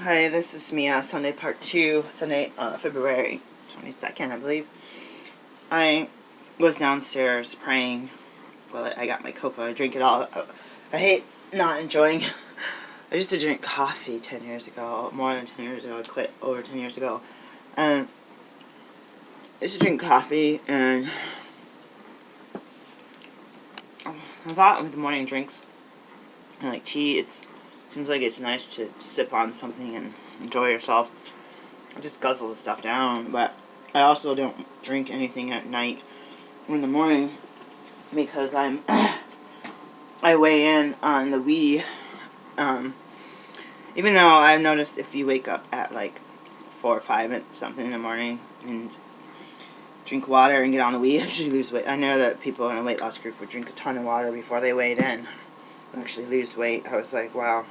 Hi, this is Mia, Sunday part 2, Sunday, February 22nd, I believe. I was downstairs praying while I got my cocoa. I drink it all. I hate not enjoying. I used to drink coffee 10 years ago, more than 10 years ago. I quit over 10 years ago. And I used to drink coffee, and I thought with the morning drinks, and like tea, seems like it's nice to sip on something and enjoy yourself. I just guzzle the stuff down, but I also don't drink anything at night or in the morning because I weigh in on the Wii. Even though I've noticed if you wake up at like 4 or 5 and something in the morning and drink water and get on the Wii, you actually lose weight. I know that people in a weight loss group would drink a ton of water before they weighed in and actually lose weight. I was like, wow.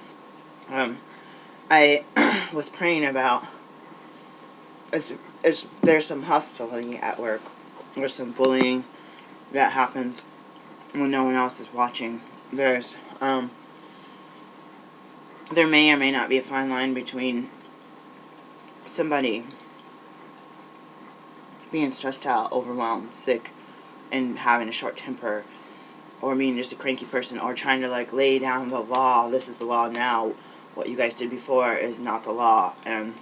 I was praying about there's some hostility at work. There's some bullying that happens when no one else is watching. There may or may not be a fine line between somebody being stressed out, overwhelmed, sick, and having a short temper, or being just a cranky person, or trying to like lay down the law. This is the law now. What you guys did before is not the law. And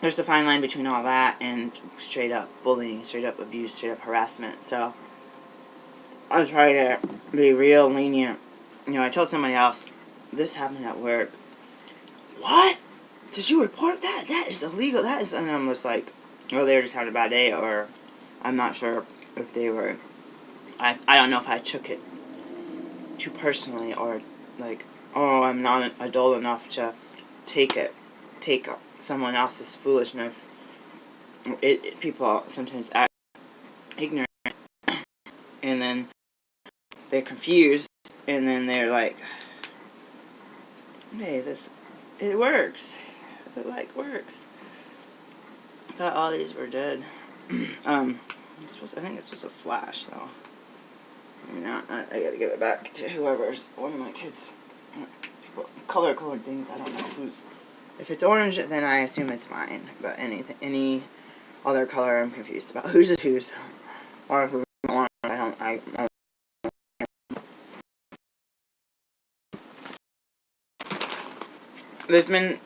there's a fine line between all that and straight up bullying, straight up abuse, straight up harassment. So I try to be real lenient. You know, I told somebody else, this happened at work. What? Did you report that? That is illegal. That is, and I'm just like, well, they were just having a bad day, or I'm not sure if they were, I don't know if I took it too personally, or like, oh, I'm not adult enough to take someone else's foolishness. People sometimes act ignorant, and then they're confused, and then they're like, hey, it works. It like works. I thought all these were dead. I think this was a flash, though. I mean, I gotta give it back to whoever's one of my kids. People color code things. I don't know whose. If it's orange, then I assume it's mine. But any other color, I'm confused about whose is whose, or who's orange. I don't. There's been,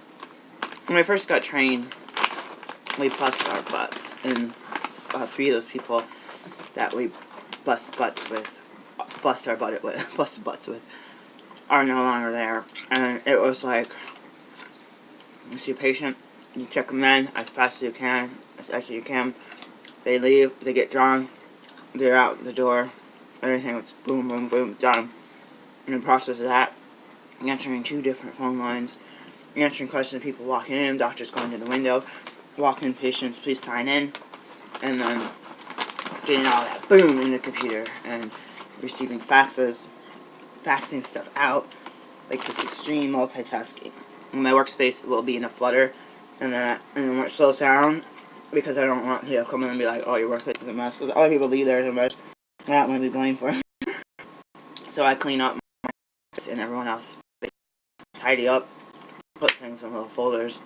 when I first got trained, we bust our butts, and 3 of those people that we bust butts with are no longer there. And it was like, you see a patient, you check them in as fast as you can, as fast as you can. They leave, they get drawn, they're out the door, everything was boom, boom, boom, done. In the process of that, answering 2 different phone lines, answering questions of people walking in, doctors going to the window, walk-in patients, please sign in, and then getting all that boom in the computer, and receiving faxes, faxing stuff out, like this extreme multitasking. And my workspace will be in a flutter, and then when it slows down, because I don't want to come in and be like, oh, your workspace is a mess, because other people leave there as a mess, and I don't want to be blamed for it. So I clean up my space and everyone else, tidy up, put things in little folders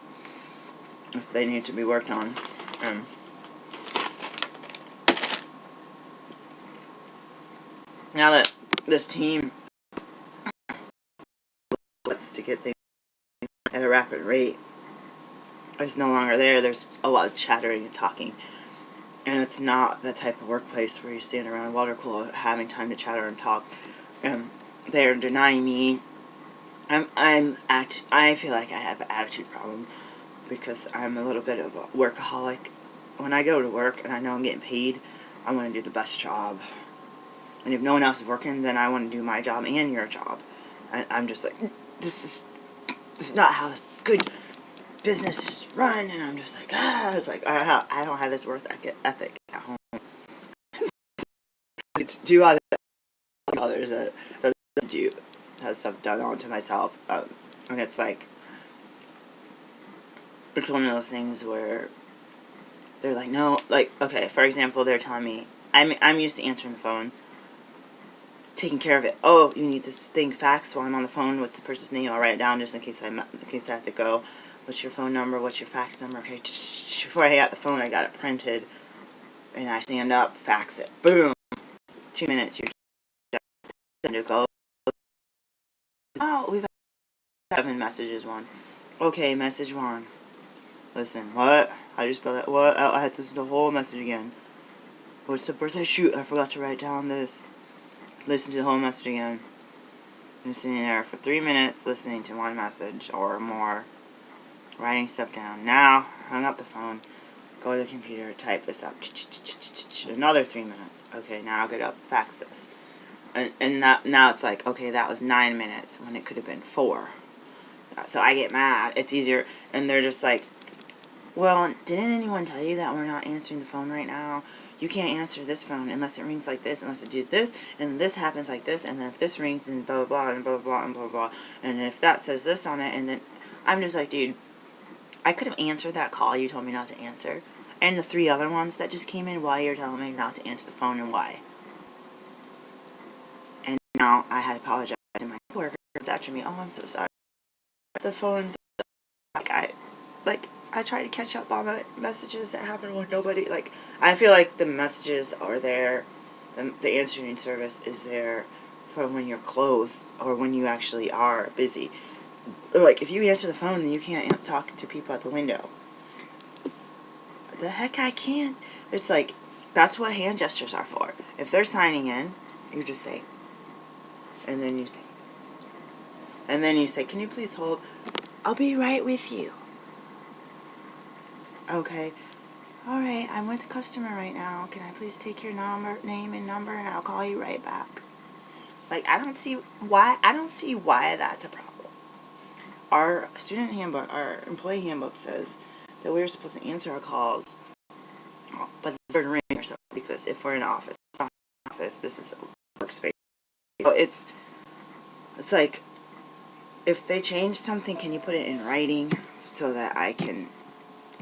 if they need to be worked on. Now that this team wants to get things at a rapid rate is no longer there, there's a lot of chattering and talking. And it's not the type of workplace where you stand around a water cooler having time to chatter and talk. They're denying me. I feel like I have an attitude problem because I'm a little bit of a workaholic. When I go to work and I know I'm getting paid, I want to do the best job. And if no one else is working, then I want to do my job and your job. And I'm just like, this is not how this good business is run. And I'm just like, it's like I don't have this work ethic at home. Do other others that do have stuff done onto myself, and it's like, it's one of those things where they're like, no, like, okay, for example, they're telling me I'm used to answering the phone. taking care of it. Oh, you need this thing faxed while I'm on the phone. What's the person's name? I'll write it down just in case I have to go. What's your phone number? What's your fax number? Okay, before I got the phone, I got it printed, and I stand up, fax it. Boom. 2 minutes. You're done to go. Oh, we've got 7 messages once. Okay, message 1. Listen, what? I just spelled it. What? I had to listen to the whole message again. What's the birthday? Shoot, I forgot to write down this. Listen to the whole message again. I'm sitting there for 3 minutes listening to one message or more, writing stuff down. Now, hung up the phone, go to the computer, type this up. Another 3 minutes. Okay, now I'll get up, fax this. And now it's like, okay, that was 9 minutes when it could have been 4. So I get mad. It's easier. And they're just like, well, didn't anyone tell you that we're not answering the phone right now? You can't answer this phone unless it rings like this, unless it did this, and this happens like this, and then if this rings, and blah, blah, blah, and blah, blah, and blah, blah, and if that says this on it, and then I'm just like, dude, I could have answered that call you told me not to answer, and the 3 other ones that just came in while you're telling me not to answer the phone, and why. And now I had to apologize to my coworker after me. Oh, I'm so sorry. The phone's I try to catch up on the messages that happen with nobody. Like, I feel like the messages are there, the answering service is there for when you're closed or when you actually are busy. Like, if you answer the phone, then you can't talk to people at the window. The heck I can. It's like, that's what hand gestures are for. If they're signing in, you just say, and then you say, can you please hold? I'll be right with you. Okay. Alright, I'm with a customer right now. Can I please take your name and number, and I'll call you right back. Like, I don't see why that's a problem. Our student handbook, our employee handbook says that we're supposed to answer our calls, but the phone ring or something like this if we're in office. It's not an office, this is a workspace. So it's like, if they change something, can you put it in writing so that I can,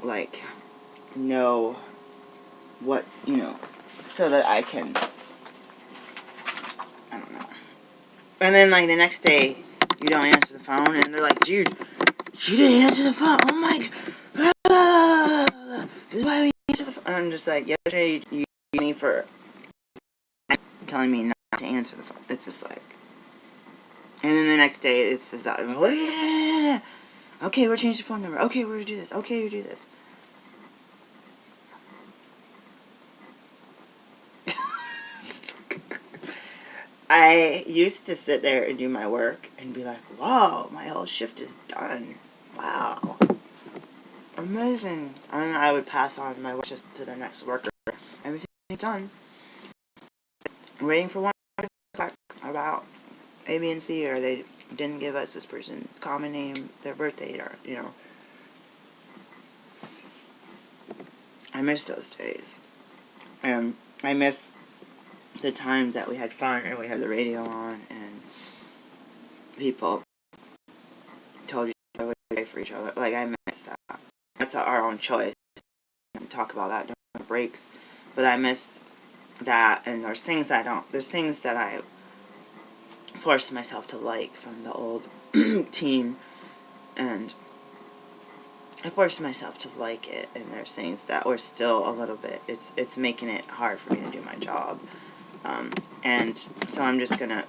like, know what, so that I can, I don't know. And then, like, the next day, you don't answer the phone, and they're like, dude, you didn't answer the phone. Oh my God. This is why we answer the phone. And I'm just like, yesterday, you me for telling me not to answer the phone. It's just like, and then the next day, it says that, okay, we'll change the phone number. Okay, we're going to do this. Okay, we do this. I used to sit there and do my work and be like, wow, my whole shift is done. Wow. Amazing. And then I would pass on my work just to the next worker. Everything's done. I'm waiting for one to talk about A, B, and C, or they didn't give us this person's common name, their birthday, or, I miss those days. And I miss the times that we had fun and we had the radio on and people told each other what to do for each other. Like, I miss that. That's our own choice. We talk about that during the breaks. But I missed that, and there's things that I forced myself to like from the old team, and I forced myself to like it, and there's things that were still a little bit, it's making it hard for me to do my job. And so I'm just going to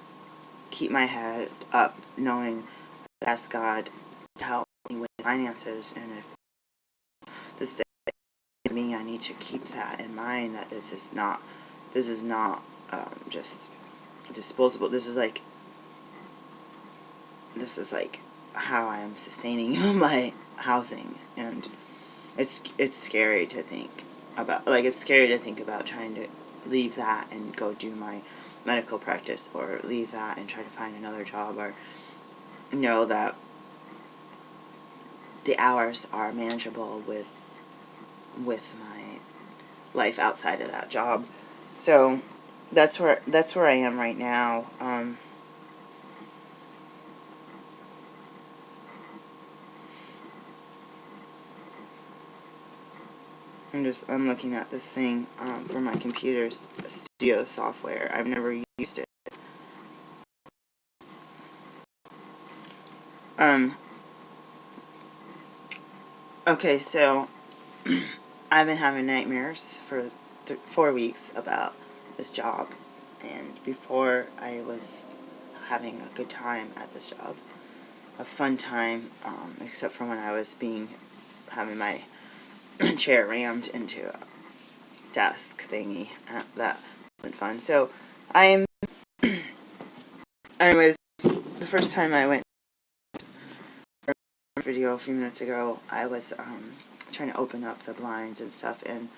keep my head up, knowing that I ask God to help me with finances, and if this thing is me, I need to keep that in mind, that this is not just disposable. This is like how I am sustaining my housing, and it's scary to think about. Like, it's scary to think about trying to leave that and go do my medical practice, or leave that and try to find another job, or know that the hours are manageable with my life outside of that job. So that's where I am right now. I'm looking at this thing for my computer's studio software. I've never used it. Um, okay, so I've been having nightmares for 4 weeks about this job. And before, I was having a good time at this job. A fun time, except for when I was having my chair rammed into a desk thingy. That wasn't fun. So, I'm, anyways, the first time I went video a few minutes ago, I was trying to open up the blinds and stuff, and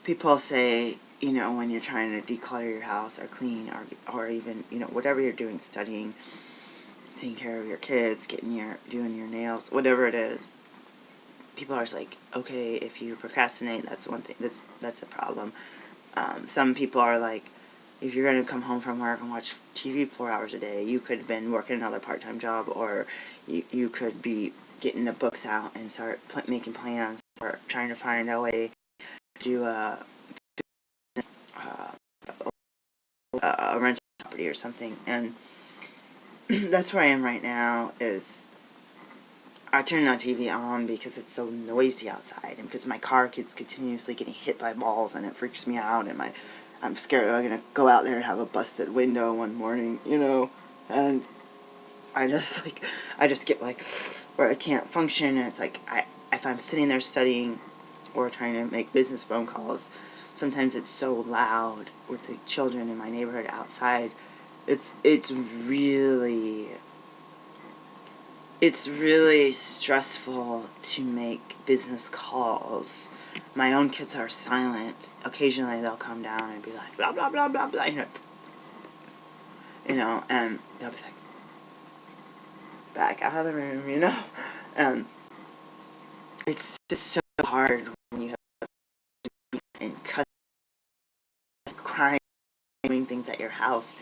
people say, you know, when you're trying to declutter your house or clean or even, you know, whatever you're doing, studying, taking care of your kids, doing your nails, whatever it is, people are just like, okay, if you procrastinate, that's one thing, that's a problem. Some people are like, if you're going to come home from work and watch TV 4 hours a day, you could have been working another part-time job, or you could be getting the books out and start making plans, or trying to find a way to do a rental property or something. And that's where I am right now. Is I turn the TV on because it's so noisy outside, and because my car keeps continuously getting hit by balls, and it freaks me out, and I'm scared I'm gonna go out there and have a busted window one morning, you know, and I just get like, where I can't function, and it's like, if I'm sitting there studying or trying to make business phone calls, sometimes it's so loud with the children in my neighborhood outside. It's really stressful to make business calls. My own kids are silent. Occasionally they'll come down and be like, blah, blah, blah, blah, blah, and they'll be like, back out of the room, you know? It's just so hard when you have and cut crying, doing things at your house,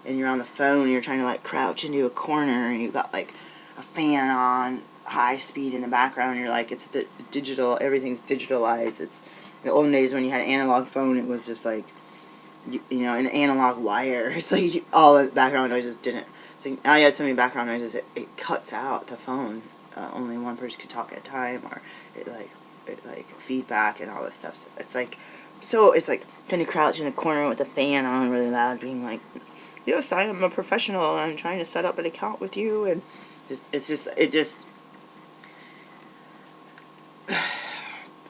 and you're on the phone, and you're trying to like crouch into a corner, and you've got like a fan on high speed in the background, and you're like, it's digital, everything's digitalized. It's the olden days when you had an analog phone, it was just like, you know, an analog wire. It's like all the background noises didn't. So now you had so many background noises, it cuts out the phone. Only one person could talk at a time, or it like feedback and all this stuff. So it's like kind of crouch in a corner with a fan on really loud, being like, yes, I am a professional. I'm trying to set up an account with you, and it just.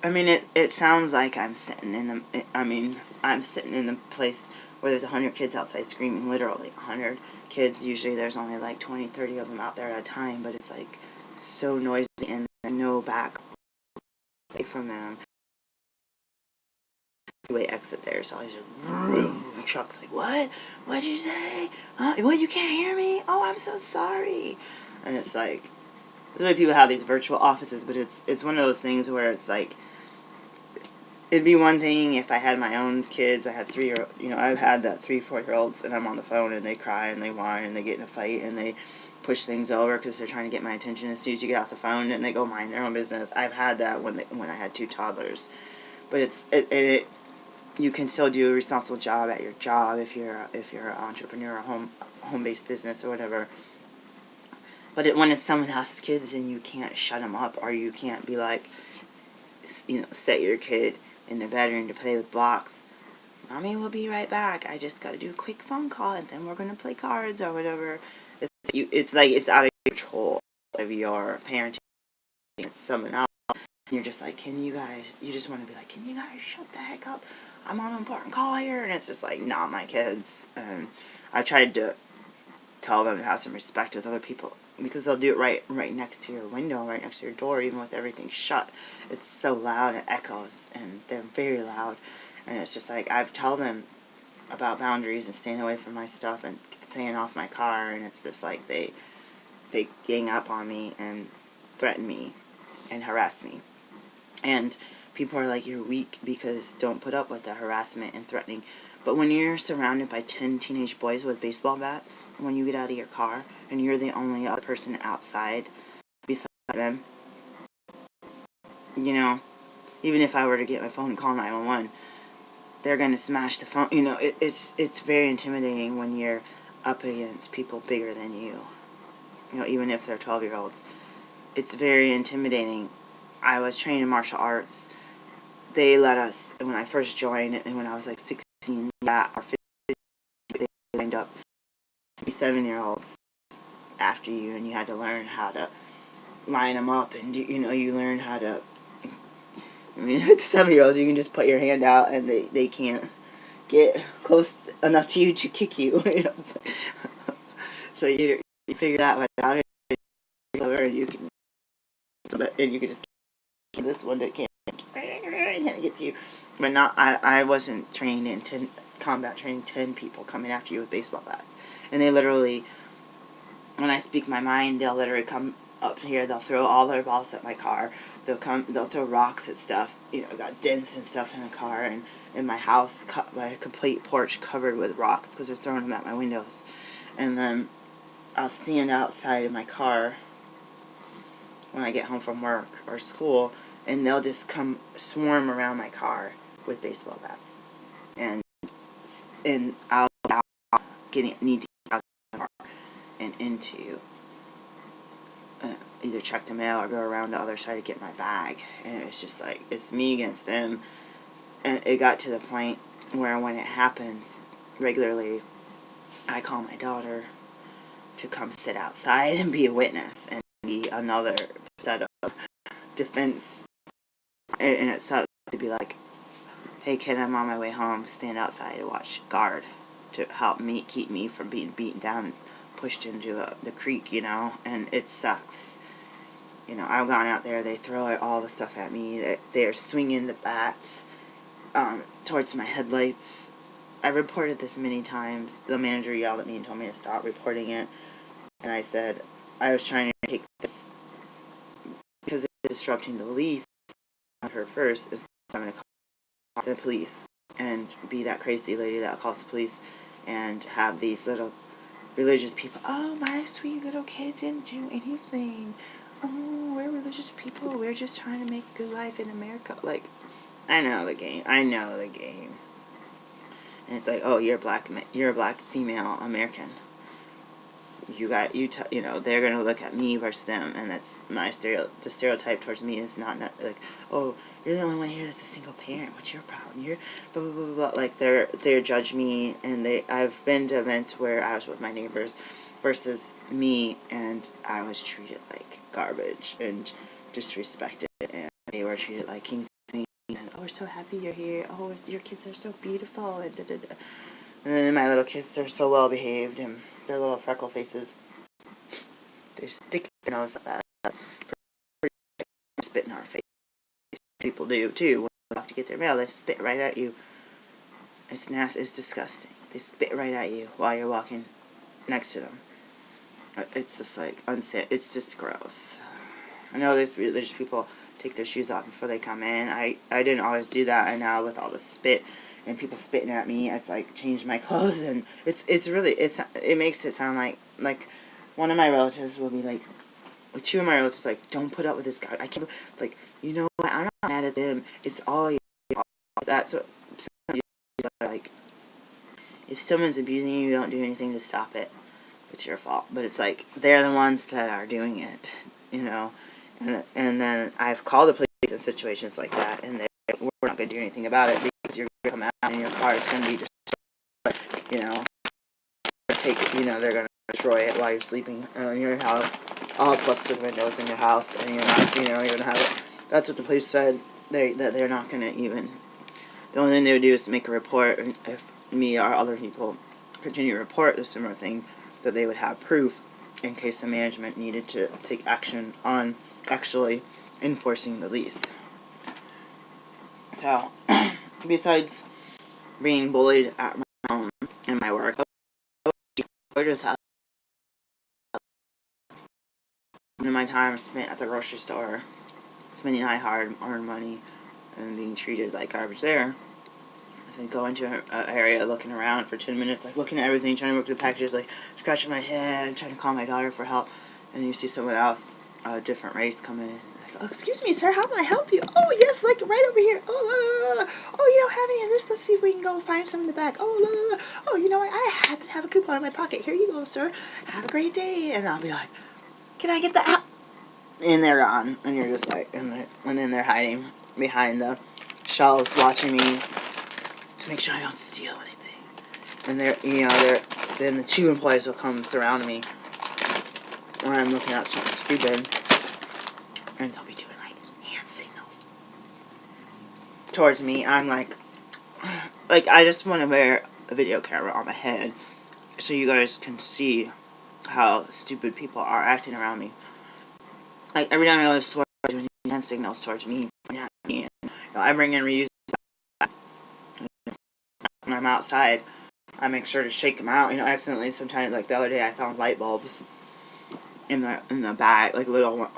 I mean, it sounds like I'm sitting in the. I mean, I'm sitting in the place where there's 100 kids outside screaming, literally 100 kids. Usually, there's only like 20, 30 of them out there at a time, but it's like so noisy, and no back from them. Way exit there, so I just the truck's like, what? What'd you say? What, you can't hear me? Oh, I'm so sorry. And it's like, the way people have these virtual offices, but it's one of those things where it's like, it'd be one thing if I had my own kids. I had I've had that 3-4-year-olds, and I'm on the phone, and they cry, and they whine, and they get in a fight, and they push things over because they're trying to get my attention. As soon as you get off the phone, and they go mind their own business. I've had that when I had 2 toddlers. But you can still do a responsible job at your job if you're an entrepreneur, a home-based business or whatever. But when it's someone else's kids, and you can't shut them up, or you can't be like, you know, set your kid in their bedroom to play with blocks. Mommy will be right back. I just got to do a quick phone call, and then we're going to play cards or whatever. It's like it's out of control of your parenting. It's someone else. And you're just like, you just want to be like, can you guys shut the heck up? I'm on an important call here. And it's just like, not my kids. And I tried to tell them to have some respect with other people, because they'll do it right next to your window, right next to your door, even with everything shut. It's so loud, and echoes, and they're very loud. And it's just like, I've told them about boundaries and staying away from my stuff and staying off my car, and it's just like they gang up on me and threaten me and harass me. And people are like, you're weak because don't put up with the harassment and threatening. But when you're surrounded by 10 teenage boys with baseball bats, when you get out of your car, and you're the only other person outside beside them, you know, even if I were to get my phone and call 911, they're going to smash the phone. You know, it's very intimidating when you're up against people bigger than you. you know, even if they're 12-year-olds. It's very intimidating. I was trained in martial arts. They let us, when I first joined, and when I was like 16, yeah, or 15, they lined up 7-year-olds after you, and you had to learn how to line them up, and you know, you learn how to, I mean, with the 7-year-olds, you can just put your hand out, and they can't get close enough to you to kick you. You know, like, so you figure that out, and you can, and you can just kick this one that can't get to you. But not, I wasn't trained in combat training 10 people coming after you with baseball bats, and they literally, when I speak my mind, they'll literally come up here. They'll throw all their balls at my car. They'll throw rocks at stuff. You know, got dents and stuff in the car, and in my house, my complete porch covered with rocks because they're throwing them at my windows. And then I'll stand outside of my car when I get home from work or school, and they'll just come swarm around my car with baseball bats, and I'll need to get out of the car and into either check the mail or go around the other side to get my bag. And it's just like, it's me against them. And it got to the point where when it happens regularly, I call my daughter to come sit outside and be a witness and be another set of defense. And it sucks to be like, hey kid, I'm on my way home, stand outside and watch guard to help me, keep me from being beaten down and pushed into the creek, you know. And it sucks. You know, I've gone out there, they throw all the stuff at me. They're swinging the bats towards my headlights. I reported this many times. The manager yelled at me and told me to stop reporting it. And I said, I was trying to take this because it's disrupting the lease on her first. Instead, I'm going to call the police and be that crazy lady that calls the police and have these little religious people, oh, my sweet little kid didn't do anything. Oh, we're religious people. We're just trying to make a good life in America. Like, I know the game. And it's like, oh, you're a black female American. You know, they're gonna look at me versus them, and that's the stereotype towards me is not like, oh, you're the only one here that's a single parent. What's your problem? You're blah blah blah blah. Like they judge me, and I've been to events where I was with my neighbors versus me, and I was treated like garbage and disrespected, and they were treated like kings and queens, and oh, we're so happy you're here. Oh, your kids are so beautiful, and da da da. And then my little kids are so well behaved, and their little freckle faces, they stick their nose at us, spit in our face. People do too. When they have to get their mail, they spit right at you. It's nasty. It's disgusting. They spit right at you while you're walking next to them. It's just like unsafe. It's just gross. I know there's religious people take their shoes off before they come in. I didn't always do that, and now with all the spit and people spitting at me, it's like changed my clothes, and it makes it sound like one of my relatives will be like, two of my relatives like, don't put up with this guy. I can't, like, you know what? I'm not mad at them. It's all your fault. That's what like. If someone's abusing you, you don't do anything to stop it. It's your fault. But it's like, they're the ones that are doing it, you know. And then I've called the police in situations like that, and we're not going to do anything about it because you're going to come out and your car is going to be destroyed, you know. They're going to destroy it while you're sleeping in your house. All clustered windows in your house, and you're not, you're going to have it. That's what the police said. That they're not going to even. The only thing they would do is to make a report, and if me or other people continue to report the similar thing, that they would have proof in case the management needed to take action on actually enforcing the lease. So, besides being bullied at my home and my work, I just have my time spent at the grocery store, spending my hard-earned money and being treated like garbage there. So I go into an area looking around for 10 minutes, like looking at everything, trying to look through the packages, like scratching my head, trying to call my daughter for help, and then you see someone else, a different race, come in. Like, oh, excuse me, sir, how may I help you? Oh, yes, like right over here. Oh, you don't have any of this? Let's see if we can go find some in the back. Oh, you know what? I happen to have a coupon in my pocket. Here you go, sir. Have a great day. And I'll be like, can I get the app? And they're gone, and you're just like, and then they're hiding behind the shelves watching me to make sure I don't steal anything. And then the 2 employees will come surround me when I'm looking at something stupid, and they'll be doing like hand signals towards me. I'm like I just want to wear a video camera on my head so you guys can see how stupid people are acting around me. Like, every time I go to the store, they're doing hand signals towards me, pointing at me, and I bring in reusable. When I'm outside, I make sure to shake them out. Accidentally, sometimes, like the other day, I found light bulbs in the bag, like little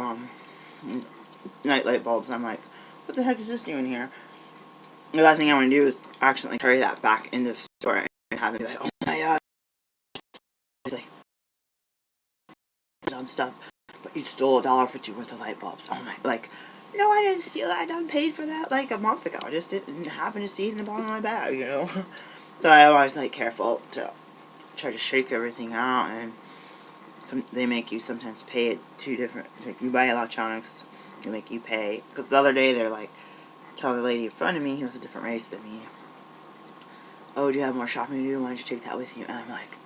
night light bulbs. I'm like, what the heck is this doing here? The last thing I want to do is accidentally carry that back into the store and have it be like, oh my god, like, on stuff. But you stole $1.50 worth of light bulbs. Oh my, like, no, I didn't steal that. I paid for that like a month ago. I just didn't happen to see it in the bottom of my bag, So I always like careful to try to shake everything out, and they make you sometimes pay it 2 different. Like, you buy electronics, they make you pay. Because the other day they're like telling the lady in front of me, who was a different race than me, oh, do you have more shopping to do? Why don't you take that with you? And I'm like,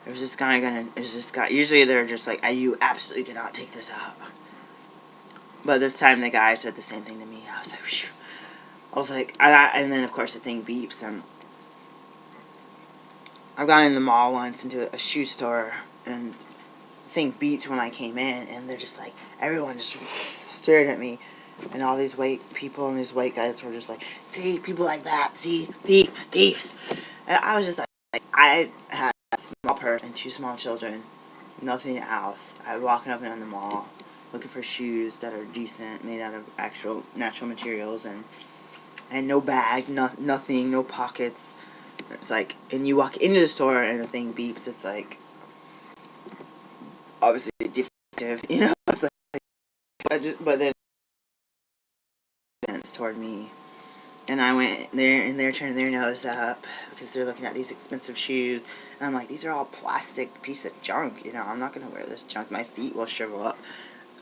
there's this guy usually they're just like, you absolutely cannot take this out. But this time the guy said the same thing to me. I was like, phew. I was like, and then of course the thing beeps, and I've gone in the mall once into a shoe store, and the thing beeped when I came in, and they're just like, everyone just stared at me, and all these white people and these white guys were just like, see, people like that, see, thieves. And I was just like, I had a small purse and 2 small children, nothing else. I was walking up and down the mall looking for shoes that are decent, made out of actual natural materials, and no bag, nothing, no pockets. It's like, and you walk into the store and the thing beeps. It's like, obviously defective, It's like, but then it's toward me, and I went there, and they're turning their nose up because they're looking at these expensive shoes, and I'm like, these are all plastic piece of junk, I'm not gonna wear this junk. My feet will shrivel up,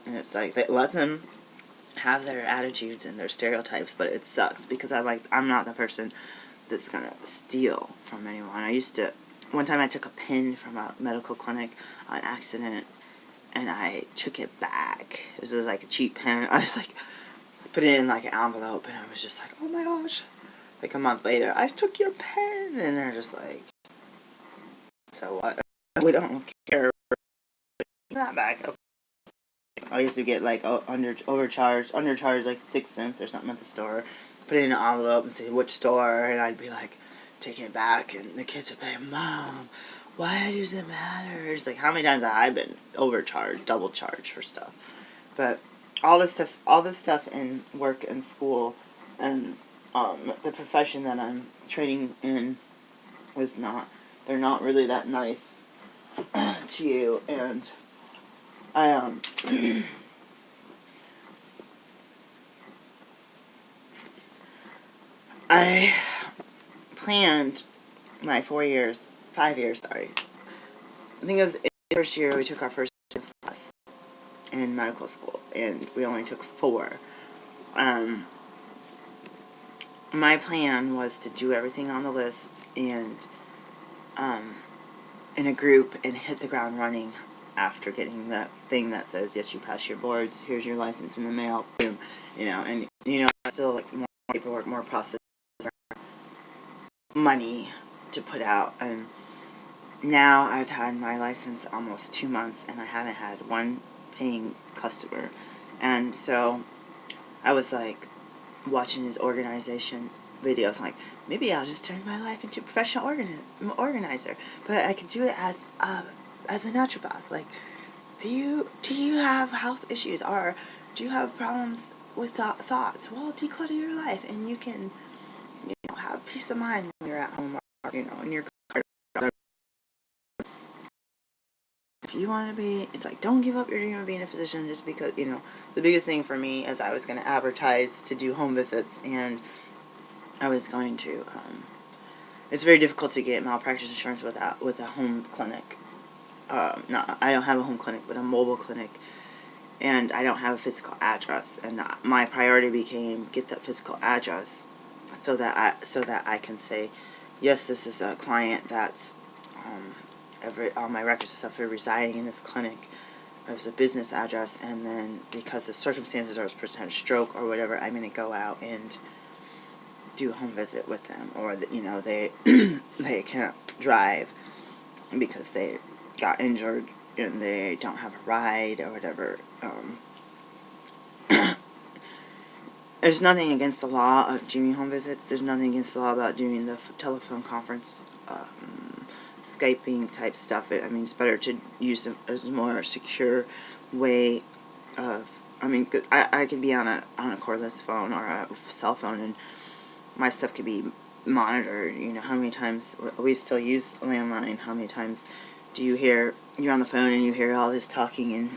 and it's like, they let them have their attitudes and their stereotypes, but it sucks because I'm not the person that's gonna steal from anyone. One time I took a pin from a medical clinic on accident, and I took it back. It was like a cheap pen. I was like, put it in like an envelope, and I was just like, oh my gosh. Like a month later, I took your pen, and they're just like, so what? We don't care. Not back. Okay. I used to get like undercharged like 6 cents or something at the store. Put it in an envelope and say which store, and I'd be like, taking it back, and the kids would be like, Mom, why does it matter? It's like, how many times have I been overcharged, double charged for stuff? But all this stuff in work and school and the profession that I'm training in they're not really that nice to you, and I planned my 5 years, sorry. I think it was in the first year we took our first class in medical school, and we only took 4. My plan was to do everything on the list and in a group and hit the ground running after getting that thing that says, yes, you passed your boards, here's your license in the mail, boom, and still like more paperwork, more process, money to put out. And now I've had my license almost 2 months, and I haven't had one paying customer. And so I was like watching his organization videos, like, maybe I'll just turn my life into a professional organizer, but I could do it as a naturopath. Like, do you have health issues, or do you have problems with thoughts? Well, declutter your life, and you can have peace of mind when you're at home, or in your car. If you want to be, it's like, don't give up your dream of being a physician just because, the biggest thing for me is I was going to advertise to do home visits, and I was going to, it's very difficult to get malpractice insurance with a home clinic. no, I don't have a home clinic, but a mobile clinic, and I don't have a physical address. And my priority became get that physical address, so that I can say, yes, this is a client that's all my records and stuff are residing in this clinic. It was a business address, and then because the circumstances or this person had a stroke or whatever, I'm going to go out and do a home visit with them, or they they can't drive because they got injured and they don't have a ride or whatever. There's nothing against the law of doing home visits. There's nothing against the law about doing the telephone conference, Skyping type stuff. I mean, it's better to use a more secure way of. I mean, I could be on a cordless phone or a cell phone, and my stuff could be monitored. You know, how many times we still use landline? How many times do you hear you're on the phone and you hear all this talking, and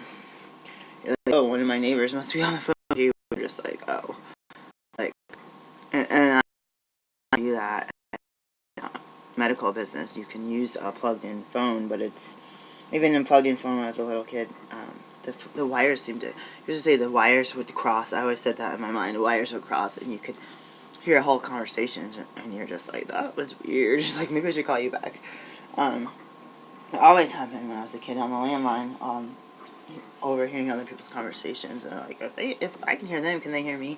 you're like, oh, one of my neighbors must be on the phone with you. You're just like, oh, like, and I do that. Medical business, you can use a plugged-in phone, but it's even in plugged-in phone. When I was a little kid, the wires seemed to. Used to say the wires would cross. I always said that in my mind. The wires would cross, and you could hear a whole conversation, and you're just like, that was weird. Just like, maybe I should call you back. It always happened when I was a kid on the landline. Overhearing other people's conversations, and like, if I can hear them, can they hear me?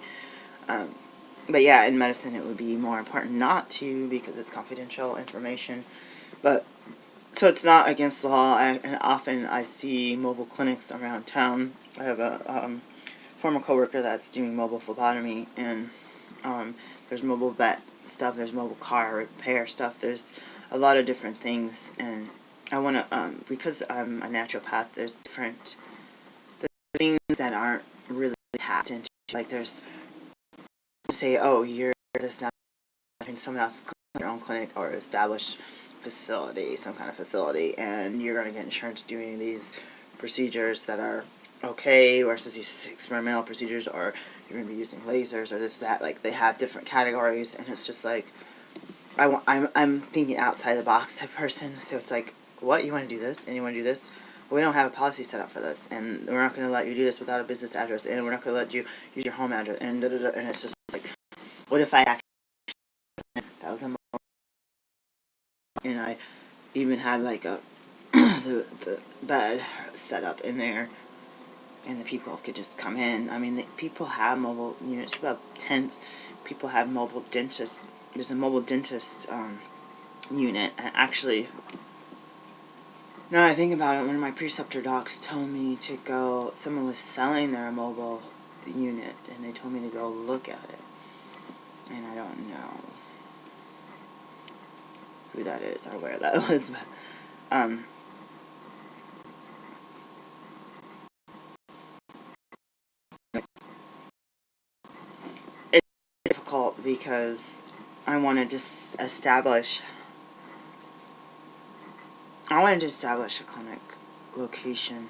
But yeah, in medicine it would be more important not to, because it's confidential information. But so it's not against the law. And often I see mobile clinics around town. I have a former coworker that's doing mobile phlebotomy, and there's mobile vet stuff. There's mobile car repair stuff. There's a lot of different things, and I want to because I'm a naturopath. There's different things that aren't really tapped into. Like there's say, oh, you're this now, and someone else your own clinic or established facility, some kind of facility, and you're going to get insurance doing these procedures that are okay versus these experimental procedures, or you're going to be using lasers or this, that. Like, they have different categories, and it's just like, I'm thinking outside the box type person, so it's like, what, you want to do this, and you want to do this? We don't have a policy set up for this, and we're not going to let you do this without a business address, and we're not going to let you use your home address, and da-da-da, and it's just like, what if I actually, that was a, and I even had like a, the bed set up in there, and the people could just come in. I mean, people have mobile units, people have tents, people have mobile dentists. There's a mobile dentist unit, and actually, now I think about it, one of my preceptor docs told me to go, someone was selling their mobile unit, and they told me to go look at it, and I don't know who that is or where that was, but, it's difficult because I wanted to establish a clinic location.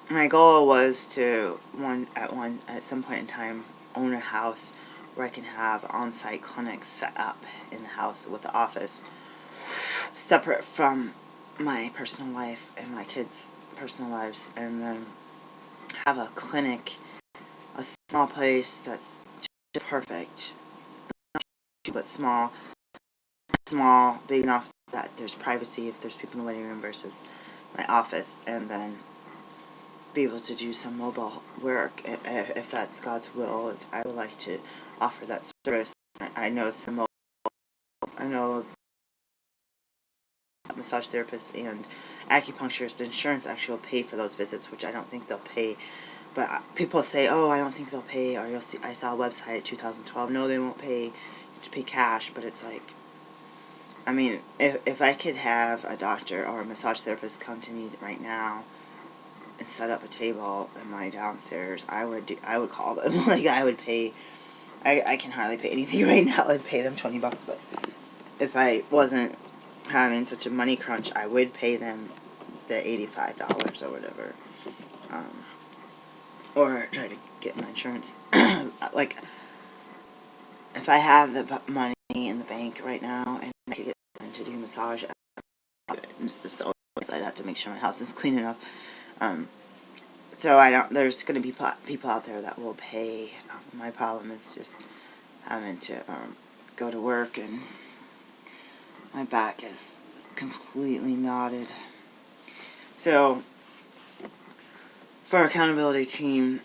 My goal was to at some point in time own a house where I can have on-site clinics set up in the house with the office, separate from my personal life and my kids' personal lives, and then have a clinic, a small place that's just perfect, but small, big enough that there's privacy if there's people in the waiting room versus my office, and then be able to do some mobile work if that's God's will. I would like to offer that service. I know massage therapists and acupuncturists. Insurance actually will pay for those visits, which I don't think they'll pay. But people say, oh, I don't think they'll pay, or you'll see, I saw a website 2012. No, they won't pay. You have to pay cash. But it's like, I mean, if I could have a doctor or a massage therapist come to me right now and set up a table in my downstairs, I would call them. Like, I would pay. I can hardly pay anything right now. I'd pay them $20, but if I wasn't having such a money crunch, I would pay them the $85 or whatever, or try to get my insurance. Like, if I had the money in the bank right now and I could get to do massage. It's just always I'd have to make sure my house is clean enough. So I don't. There's going to be people out there that will pay. My problem is just having to go to work, and my back is completely knotted. So for our accountability team,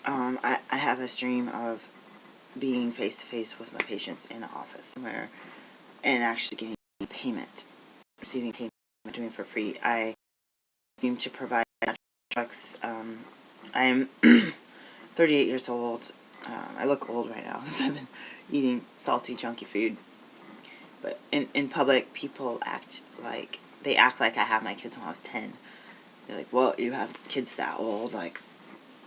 I have this dream of being face to face with my patients in an office somewhere, and actually getting payment, receiving payment, doing it for free. I aim to provide trucks. I am 38 years old. I look old right now because I've been eating salty, junky food. But in public, people act like I have my kids when I was 10. They're like, well, you have kids that old. Like,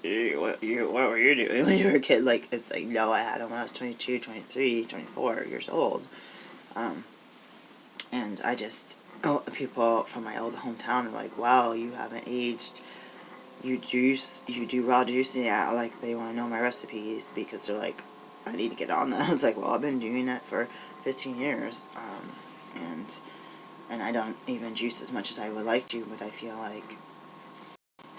what were you doing when you were a kid? Like, it's like, no, I had them when I was 22, 23, 24 years old. And I just, people from my old hometown are like, wow, you haven't aged. You do raw juicing. Yeah, like, they want to know my recipes because they're like, I need to get on that. It's like, well, I've been doing that for 15 years. And I don't even juice as much as I would like to, but I feel like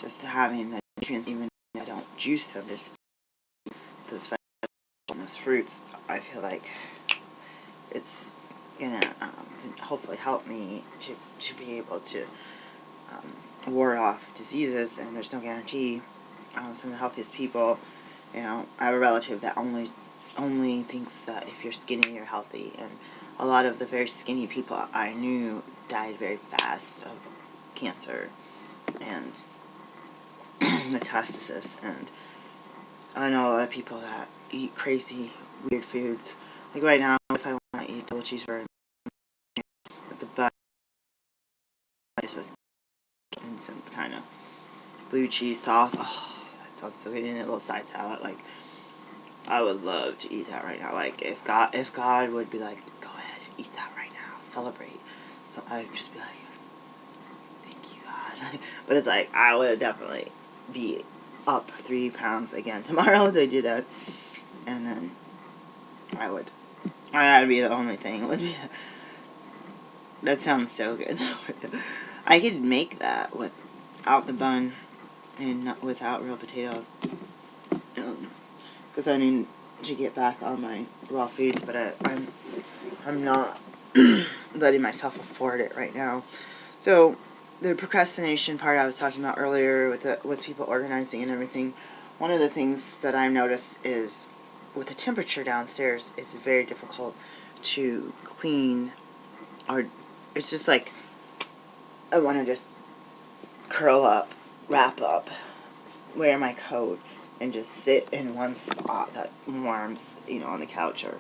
just having the nutrients, even if I don't juice them, just those vegetables and those fruits, I feel like it's gonna hopefully help me to be able to ward off diseases. And there's no guarantee. Some of the healthiest people, I have a relative that only thinks that if you're skinny, you're healthy, and a lot of the very skinny people I knew died very fast of cancer and metastasis. And I know a lot of people that eat crazy, weird foods. Like right now, if I want to eat double cheeseburger with the bun, and some kind of blue cheese sauce, oh, that sounds so good. And a little side salad, like, I would love to eat that right now. Like, if God would be like, go ahead, eat that right now, celebrate. So I'd just be like, thank you, God. But it's like, I would definitely be up 3 pounds again tomorrow if they do that. And then that'd be the only thing. Would be that sounds so good. I could make that without the bun and not without real potatoes. Because I need to get back on my raw foods, but I'm not letting myself afford it right now. So the procrastination part I was talking about earlier with people organizing and everything, one of the things that I've noticed is with the temperature downstairs, it's very difficult to clean. Or it's just like I want to just curl up, wrap up, wear my coat, and just sit in one spot that warms, on the couch or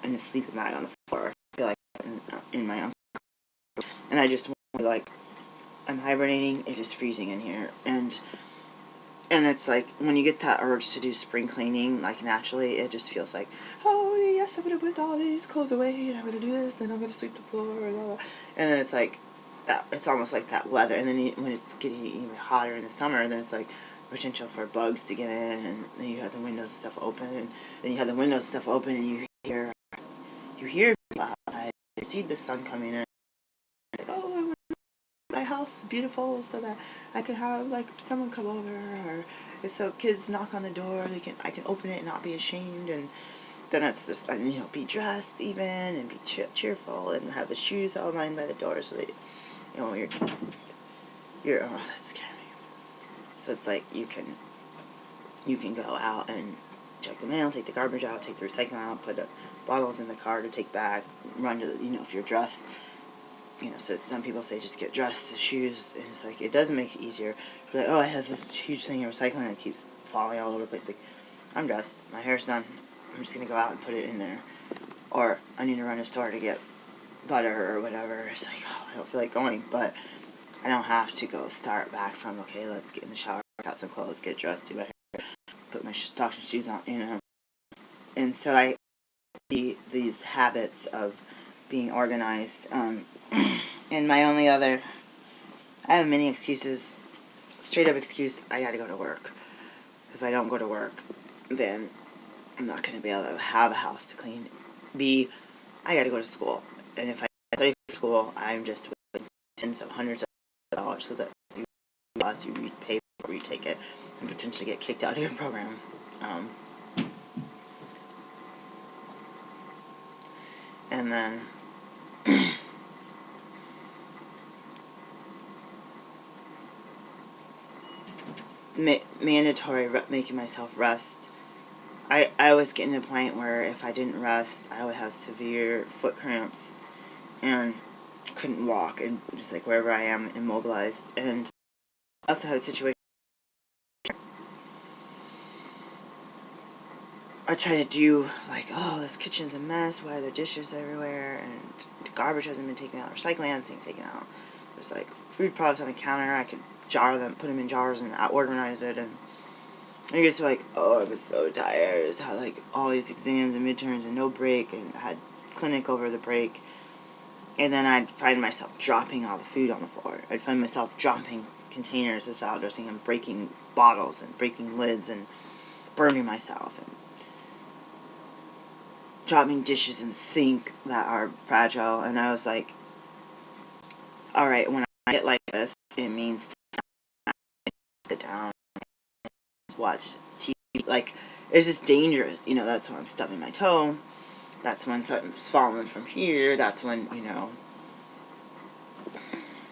in a sleeping bag on the floor. I feel like in my own. And I just want to, like, I'm hibernating, it's just freezing in here. And it's like, when you get that urge to do spring cleaning, like, naturally, it just feels like, oh, yes, I'm going to put all these clothes away, and I'm going to do this, and I'm going to sweep the floor, blah, blah. And then it's like, it's almost like that weather. And then when it's getting even hotter in the summer, then it's like, potential for bugs to get in, and then you have the windows and stuff open, and you hear people outside. You see the sun coming in. Like, oh, I want my house beautiful so that I could have, like, someone come over, or so kids knock on the door, I can open it and not be ashamed. And then it's just, be dressed even, and be cheerful, and have the shoes all lined by the door so that you're oh, that's scary. So it's like you can go out and check the mail, take the garbage out, take the recycling out, put the bottles in the car to take back, run to the, if you're dressed. So some people say just get dressed, the shoes, and it's like, it doesn't make it easier. You're like, oh, I have this huge thing of recycling that keeps falling all over the place. Like, I'm dressed, my hair's done, I'm just going to go out and put it in there. Or I need to run to the store to get butter or whatever. It's like, oh, I don't feel like going, but I don't have to go start back from, okay, let's get in the shower, got some clothes, get dressed, do my hair, put my stocking shoes on, And so I see these habits of being organized. And my only other, I have many excuses. Straight up excuse, I gotta go to work. If I don't go to work, then I'm not gonna be able to have a house to clean. B, I gotta go to school. And if I study for school, I'm just wasting tens of hundreds of dollars because you pay before you take it and potentially get kicked out of your program. And then mandatory making myself rest. I was getting to the point where if I didn't rest, I would have severe foot cramps and couldn't walk, and just like wherever I am, immobilized. And I also had a situation. I try to do like, oh, this kitchen's a mess. Why are there dishes everywhere? And the garbage hasn't been taken out. Recycling hasn't been taken out. There's like food products on the counter. I could jar them, put them in jars, and organize it. And I get to like, oh, I was so tired. I just had like all these exams and midterms and no break, and I had clinic over the break. And then I'd find myself dropping all the food on the floor. I'd find myself dropping containers of salad dressing and breaking bottles and breaking lids and burning myself and dropping dishes in the sink that are fragile. And I was like, alright, when I get like this, it means to sit down and watch TV. Like, it's just dangerous. You know, that's when I'm stubbing my toe. That's when something's falling from here. That's when, you know,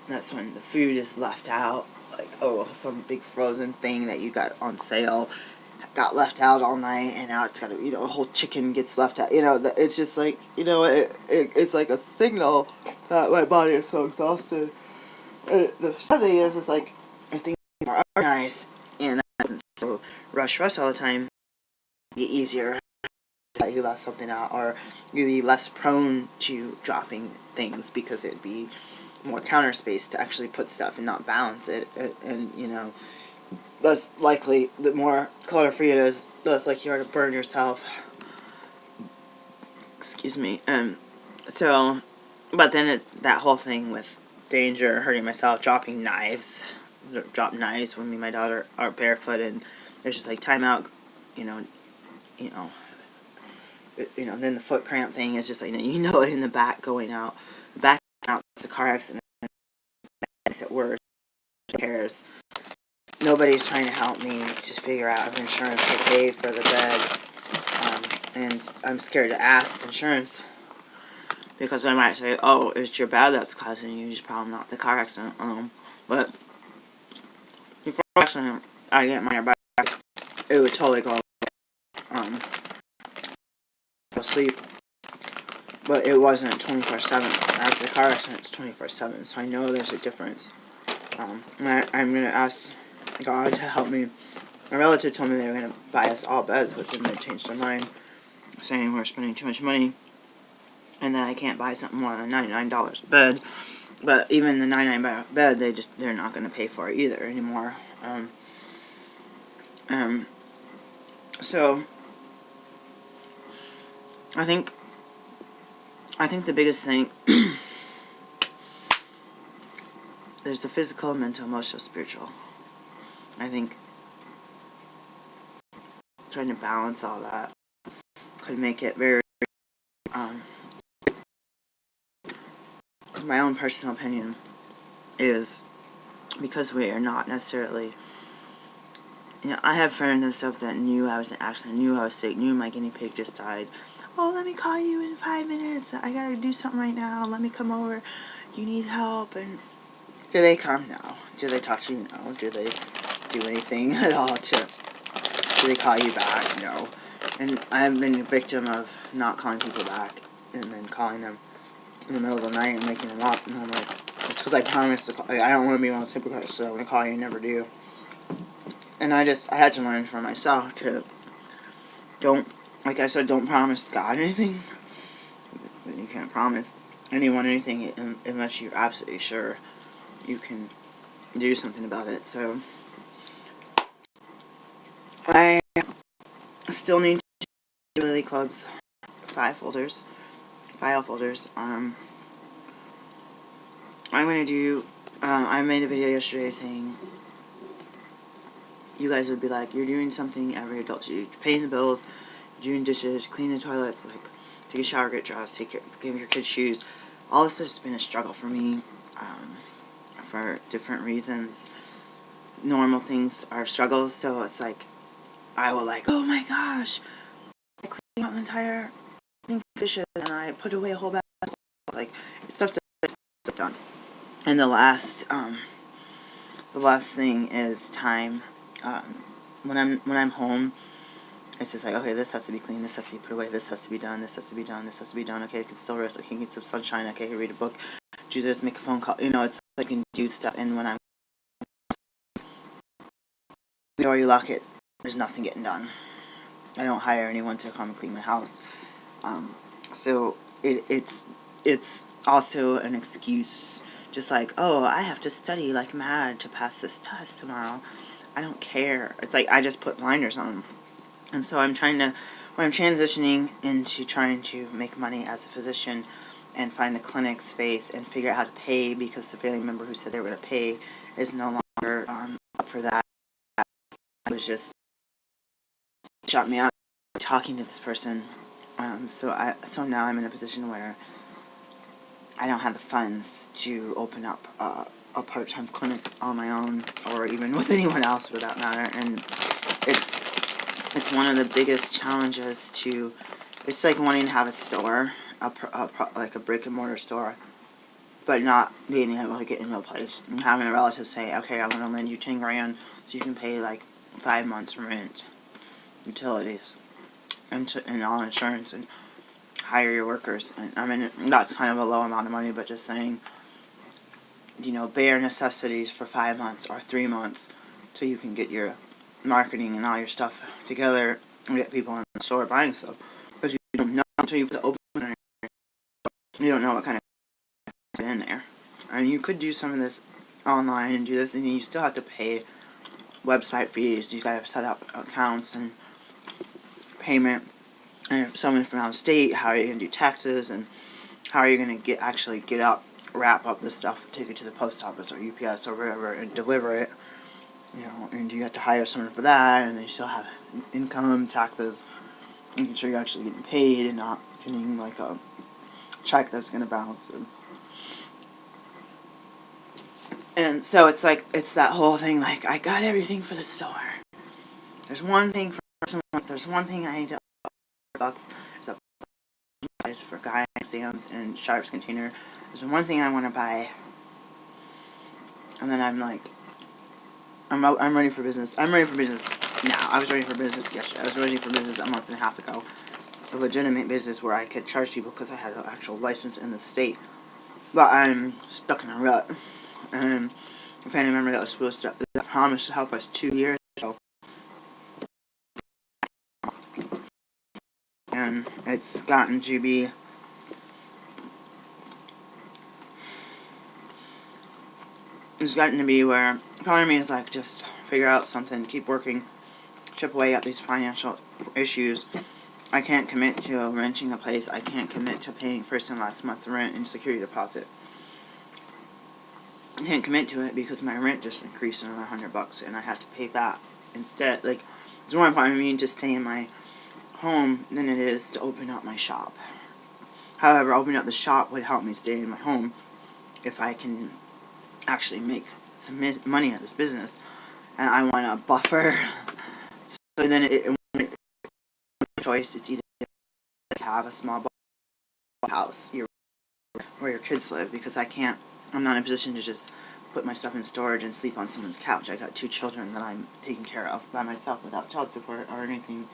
that's when the food is left out. Like, oh, some big frozen thing that you got on sale got left out all night, and now it's got to, you know, a whole chicken gets left out. You know, it's just like, you know, it's like a signal that my body is so exhausted. The sad thing is like, I think more organized and so rush all the time, be easier that you left something out, or you'd be less prone to dropping things because it'd be more counter space to actually put stuff and not balance it, and you know, less likely, the more clutter-free it is, less like you are to burn yourself. Excuse me. So, but then it's that whole thing with danger, hurting myself, dropping knives. Drop knives when me and my daughter are barefoot, and there's just like timeout, you know, then the foot cramp thing is just like, you know it in the back going out. The back out, it's a car accident, makes it worse. Cares. Nobody's trying to help me just figure out if insurance will pay for the bed. And I'm scared to ask insurance because I might say, oh, it's your bed that's causing you this problem, not the car accident. But before the accident, I get my back, it would totally go sleep. But it wasn't 24/7. After the car accident, it's 24/7. So I know there's a difference. I'm going to ask God to help me. My relative told me they were going to buy us all beds, but then they changed their mind, saying we're spending too much money and that I can't buy something more than $99 a bed. But even the $99 bed, they're not going to pay for it either anymore. So I think the biggest thing there's the physical, mental, emotional, spiritual. I think trying to balance all that could make it very, my own personal opinion is, because we are not necessarily, you know, I have friends and stuff that knew I was in an accident, knew I was sick, knew my guinea pig just died. Oh, let me call you in 5 minutes. I gotta do something right now. Let me come over. You need help. And do they come? No. Do they talk to you? No. Do they do anything at all to, do they call you back? No. And I've been a victim of not calling people back and then calling them in the middle of the night and making them up. And I'm like, it's because I promised to call. Like, I don't want to be one of those hypocrites, so I'm going to call you and never do. And I had to learn for myself to like I said, don't promise God anything. You can't promise anyone anything unless you're absolutely sure you can do something about it. So I still need to do Lily Club's file folders. I'm going to do, I made a video yesterday saying, you guys would be like, you're doing something every adult should do. Paying the bills, doing dishes, cleaning the toilets, like, take a shower, get dressed, give your kids shoes, all this has been a struggle for me, for different reasons. Normal things are struggles, so it's like, I will like, oh my gosh, I cleaned out the entire thing of dishes, and I put away a whole bag, like, stuff done. And the last thing is time. When I'm home, it's just like, okay, this has to be clean, this has to be put away, this has to be done, this has to be done, this has to be done. Okay, I can still rest, I can get some sunshine, okay, I can read a book, do this, make a phone call. It's like I can do stuff. And when I'm, or you lock it, there's nothing getting done. I don't hire anyone to come and clean my house. So it's also an excuse, just like, oh, I have to study like mad to pass this test tomorrow. I don't care. It's like I just put blinders on. And so I'm transitioning into trying to make money as a physician and find a clinic space and figure out how to pay, because the family member who said they were going to pay is no longer up for that. I was just shot me out talking to this person. So now I'm in a position where I don't have the funds to open up a part-time clinic on my own, or even with anyone else for that matter. And it's one of the biggest challenges to. It's like wanting to have a store, like a brick and mortar store, but not being able to get in a place and having a relative say, okay, I'm going to lend you 10 grand so you can pay like 5 months rent, utilities, and all insurance, and hire your workers. And I mean, that's kind of a low amount of money, but just saying, bare necessities for 5 months or 3 months so you can get your marketing and all your stuff together and get people in the store buying stuff. Because you don't know until you put the opener, you don't know what kind of is in there. And you could do some of this online and do this, and you still have to pay website fees. You gotta set up accounts and payment. And if someone from out of state, how are you gonna do taxes, and how are you gonna wrap up this stuff, take it to the post office or UPS or wherever and deliver it. And you have to hire someone for that, and then you still have income taxes, making sure you're actually getting paid and not getting like a check that's gonna bounce. And so it's like, it's that whole thing, like, I got everything for the store. There's one thing I need to bucks. There's for Guy Exams and Sharps Container. There's one thing I want to buy. And then I'm like, I'm ready for business. I'm ready for business now. I was ready for business yesterday. I was ready for business a month and a half ago. A legitimate business where I could charge people because I had an actual license in the state. But I'm stuck in a rut. And a family member that was supposed to, that promised to help us 2 years ago, and it's gotten to be where part of me is like, just figure out something, keep working, chip away at these financial issues. I can't commit to renting a place. I can't commit to paying first and last month's rent and security deposit. I can't commit to it because my rent just increased another $100, and I have to pay that instead. Like, it's more important to me to stay in my home than it is to open up my shop. However, opening up the shop would help me stay in my home if I can actually make some money at this business. And I want a buffer. So then it choice. It's either have a small house where your kids live, because I'm not in a position to just put my stuff in storage and sleep on someone's couch. I got 2 children that I'm taking care of by myself without child support or anything.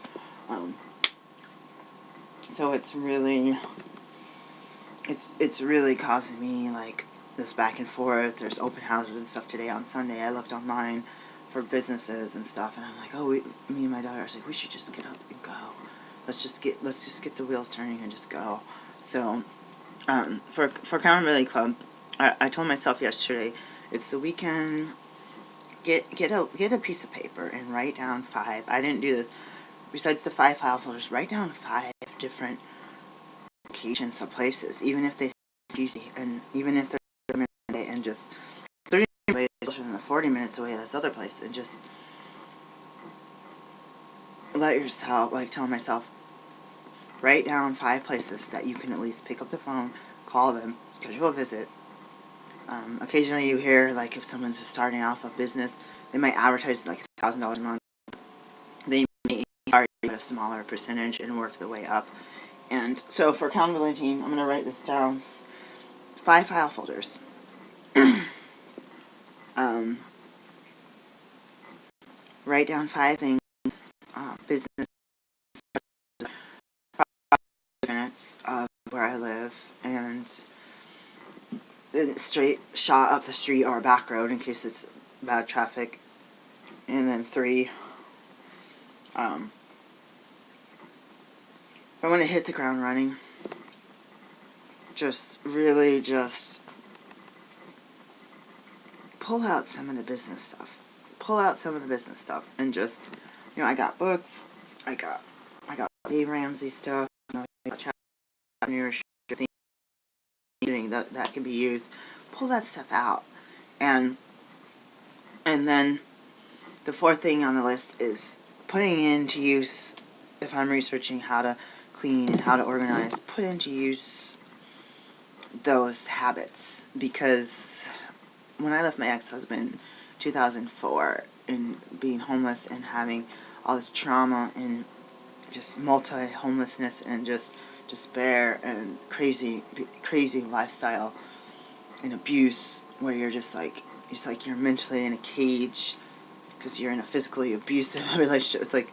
So it's really causing me like this back and forth. There's open houses and stuff today on Sunday. I looked online for businesses and stuff, and I'm like, me and my daughter are like, we should just get up and go. Let's just get the wheels turning and just go. So, for Accountability Club, I told myself yesterday, it's the weekend. Get a piece of paper and write down 5. I didn't do this. Besides the 5 file folders, write down 5 different locations of places, even if they easy, and even if they're 30 minutes away, and just 30 minutes away is closer than the 40 minutes away this other place, and just tell myself, write down 5 places that you can at least pick up the phone, call them, schedule a visit. Occasionally you hear, like, if someone's starting off a business, they might advertise like $1,000 a month. They may start at a smaller percentage and work their way up. And so for accountability team, I'm going to write this down. 5 file folders. Write down 5 things. Business minutes of where I live, and straight shot up the street or a back road in case it's bad traffic. And then 3, if I want to hit the ground running, just really just pull out some of the business stuff. And just, I got books, I got Dave Ramsey stuff, I got entrepreneurship things that can be used. Pull that stuff out. And then the 4th thing on the list is putting into use, if I'm researching how to clean and how to organize, put into use those habits. Because when I left my ex-husband in 2004 and being homeless and having all this trauma and just multi-homelessness and just despair and crazy lifestyle and abuse, where you're just like, it's like you're mentally in a cage because you're in a physically abusive relationship. It's like,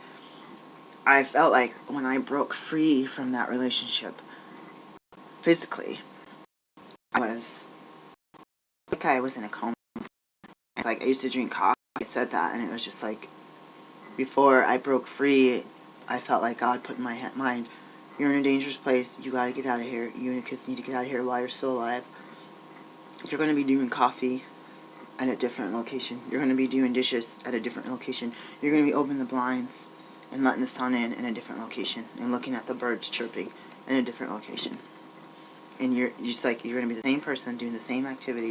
I felt like when I broke free from that relationship physically, I was in a coma. It's like I used to drink coffee. I said that, and it was just like, before I broke free, I felt like God put in my mind, you're in a dangerous place, you gotta get out of here, you and your kids need to get out of here while you're still alive. You're gonna be doing coffee at a different location, you're gonna be doing dishes at a different location, you're gonna be opening the blinds and letting the sun in a different location, and looking at the birds chirping in a different location. And you're just like, you're gonna be the same person doing the same activity,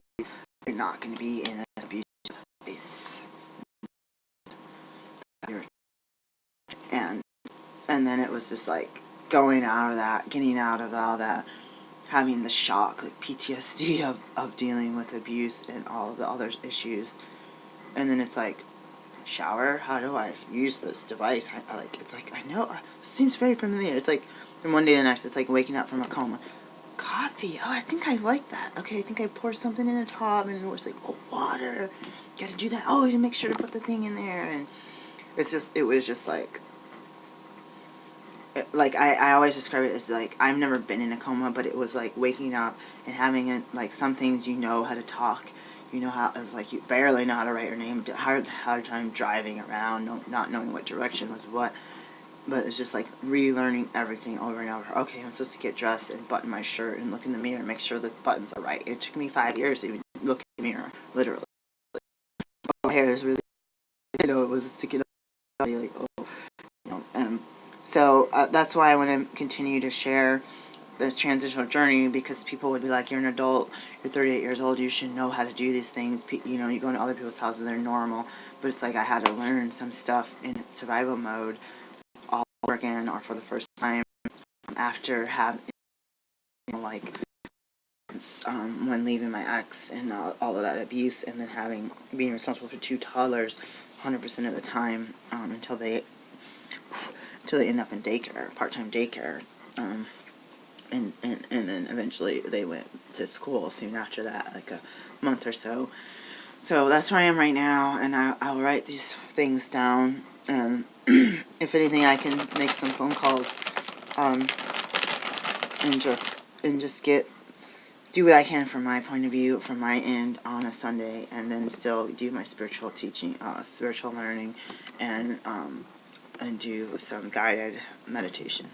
you're not gonna be in an abusive place. And then it was just like going out of that, getting out of all that, having the shock, like PTSD of dealing with abuse and all of the other issues. And then it's like, shower, how do I use this device? It's like, I know, it seems very familiar. It's like, from one day to the next, it's like waking up from a coma. Coffee, oh, I think I like that. Okay, I think I pour something in the top, and it was like, oh, water, you gotta do that. Oh, you make sure to put the thing in there. And it was just like I always describe it as like, I've never been in a coma, but it was like waking up and having it, like, some things you know how to talk, you know how, it's like you barely know how to write your name, hard time driving around, not knowing what direction was what, but it's just like relearning everything over and over. Okay, I'm supposed to get dressed and button my shirt and look in the mirror and make sure the buttons are right. It took me 5 years to even look in the mirror, literally. My hair is really, it was sticking up, like, oh, so that's why I want to continue to share this transitional journey, because people would be like, you're an adult, you're 38 years old, you should know how to do these things. You go into other people's houses, they're normal. But it's like I had to learn some stuff in survival mode all over again, or for the first time, after having, when leaving my ex and all of that abuse, and then being responsible for 2 toddlers 100% of the time, until they end up in daycare, part-time daycare, and then eventually they went to school soon after that, like a month or so. So that's where I am right now, and I'll write these things down, and if anything, I can make some phone calls, and just do what I can from my point of view, from my end, on a Sunday, and then still do my spiritual teaching, spiritual learning, and do some guided meditation.